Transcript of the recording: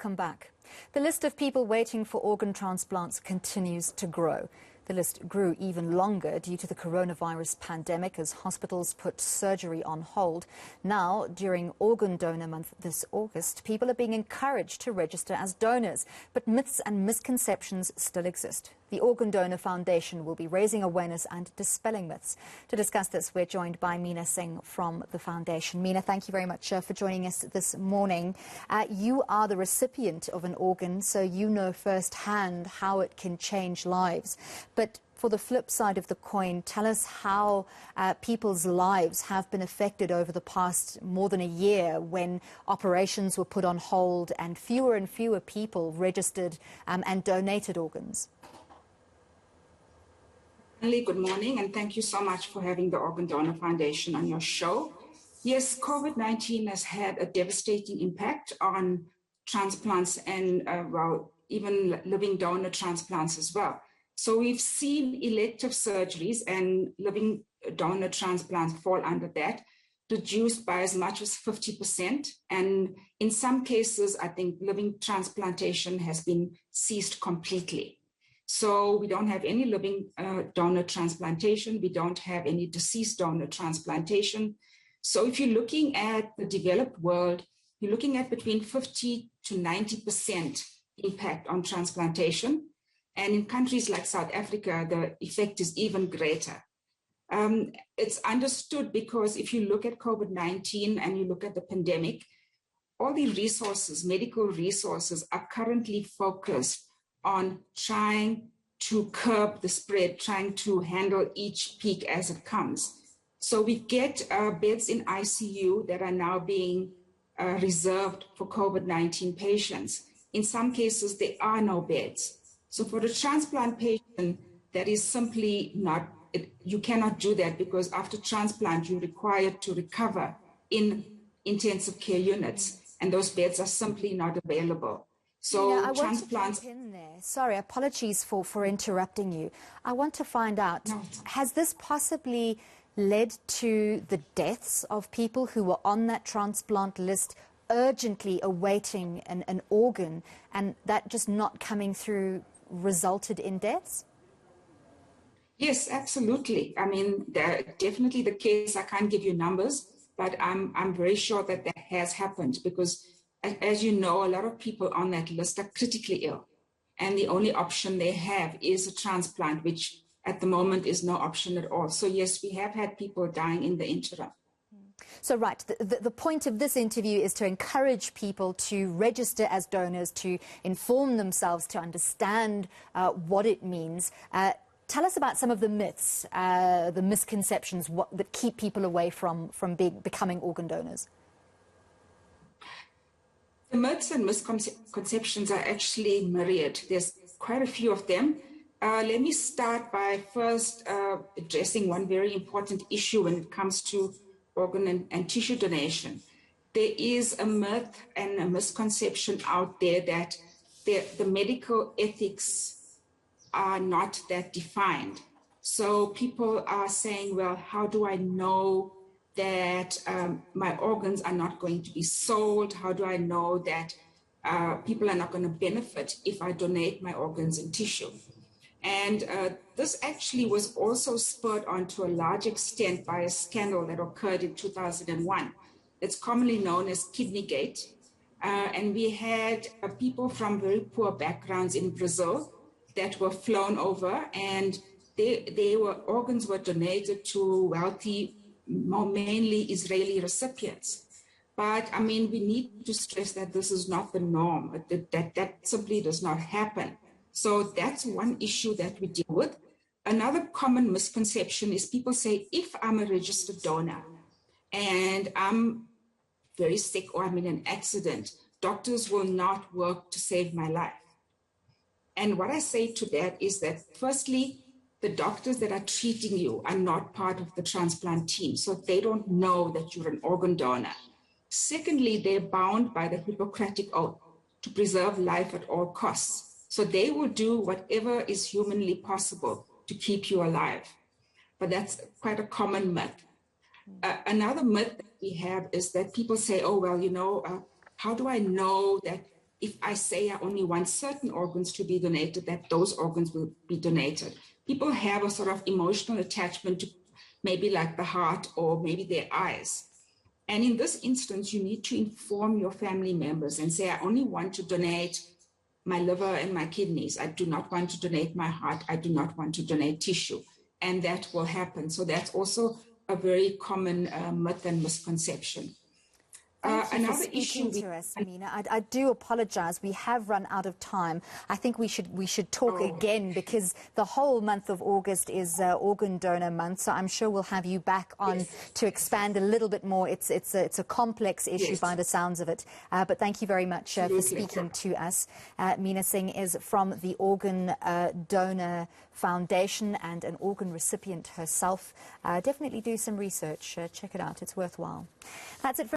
Welcome back. The list of people waiting for organ transplants continues to grow. The list grew even longer due to the coronavirus pandemic as hospitals put surgery on hold. Now, during Organ Donor Month this August, people are being encouraged to register as donors. But myths and misconceptions still exist. The Organ Donor Foundation will be raising awareness and dispelling myths. To discuss this, we're joined by Singh from the foundation. Meena, thank you very much for joining us this morning. You are the recipient of an organ, so you know firsthand how it can change lives. But for the flip side of the coin, tell us how people's lives have been affected over the past more than a year when operations were put on hold and fewer people registered and donated organs. Good morning, and thank you so much for having the Organ Donor Foundation on your show. Yes, COVID-19 has had a devastating impact on transplants and, even living donor transplants as well. So we've seen elective surgeries and living donor transplants fall under that, reduced by as much as 50%. And in some cases, I think living transplantation has been ceased completely. So we don't have any living donor transplantation. We don't have any deceased donor transplantation. So if you're looking at the developed world, you're looking at between 50 to 90% impact on transplantation. And in countries like South Africa, the effect is even greater. It's understood because if you look at COVID-19 and you look at the pandemic, all the resources, medical resources, are currently focused on trying to curb the spread, trying to handle each peak as it comes. So we get beds in ICU that are now being reserved for COVID-19 patients. In some cases, there are no beds. So for the transplant patient, that is simply not, you cannot do that because after transplant, you're required to recover in intensive care units, and those beds are simply not available. So transplants. Sorry, apologies for interrupting you. I want to find out, has this possibly led to the deaths of people who were on that transplant list urgently awaiting an organ, and that just not coming through resulted in deaths? Yes, absolutely. I mean, definitely the case. I can't give you numbers, but I'm very sure that that has happened because, as you know, a lot of people on that list are critically ill, and the only option they have is a transplant, which at the moment is no option at all. So yes, we have had people dying in the interim. So right, the point of this interview is to encourage people to register as donors, to inform themselves, to understand what it means. Tell us about some of the myths, the misconceptions that keep people away from becoming organ donors. The myths and misconceptions are actually myriad. There's quite a few of them. Let me start by first addressing one very important issue when it comes to organ and tissue donation. There is a myth and a misconception out there that the medical ethics are not that defined. So people are saying, well, how do I know that my organs are not going to be sold? How do I know that people are not going to benefit if I donate my organs and tissue? And this actually was also spurred on to a large extent by a scandal that occurred in 2001. It's commonly known as Kidneygate. And we had people from very poor backgrounds in Brazil that were flown over, and organs were donated to wealthy, mainly Israeli recipients. But I mean, we need to stress that this is not the norm, that simply does not happen. So that's one issue that we deal with. Another common misconception is people say, if I'm a registered donor and I'm very sick or I'm in an accident, doctors will not work to save my life. And what I say to that is that, firstly, the doctors that are treating you are not part of the transplant team, so they don't know that you're an organ donor. Secondly, they're bound by the Hippocratic Oath to preserve life at all costs. So they will do whatever is humanly possible to keep you alive. But that's quite a common myth. Another myth that we have is that people say, oh, well, how do I know that if I say I only want certain organs to be donated, that those organs will be donated. People have a sort of emotional attachment to maybe like the heart or maybe their eyes. And in this instance, you need to inform your family members and say, I only want to donate my liver and my kidneys. I do not want to donate my heart. I do not want to donate tissue. And that will happen. So that's also a very common myth and misconception. Thank you for speaking to us, Meena. I do apologise. We have run out of time. I think we should talk again, because the whole month of August is Organ Donor Month. So I'm sure we'll have you back on to expand a little bit more. It's a complex issue by the sounds of it. But thank you very much for speaking to us. Meena Singh is from the Organ Donor Foundation and an organ recipient herself. Definitely do some research. Check it out. It's worthwhile. That's it for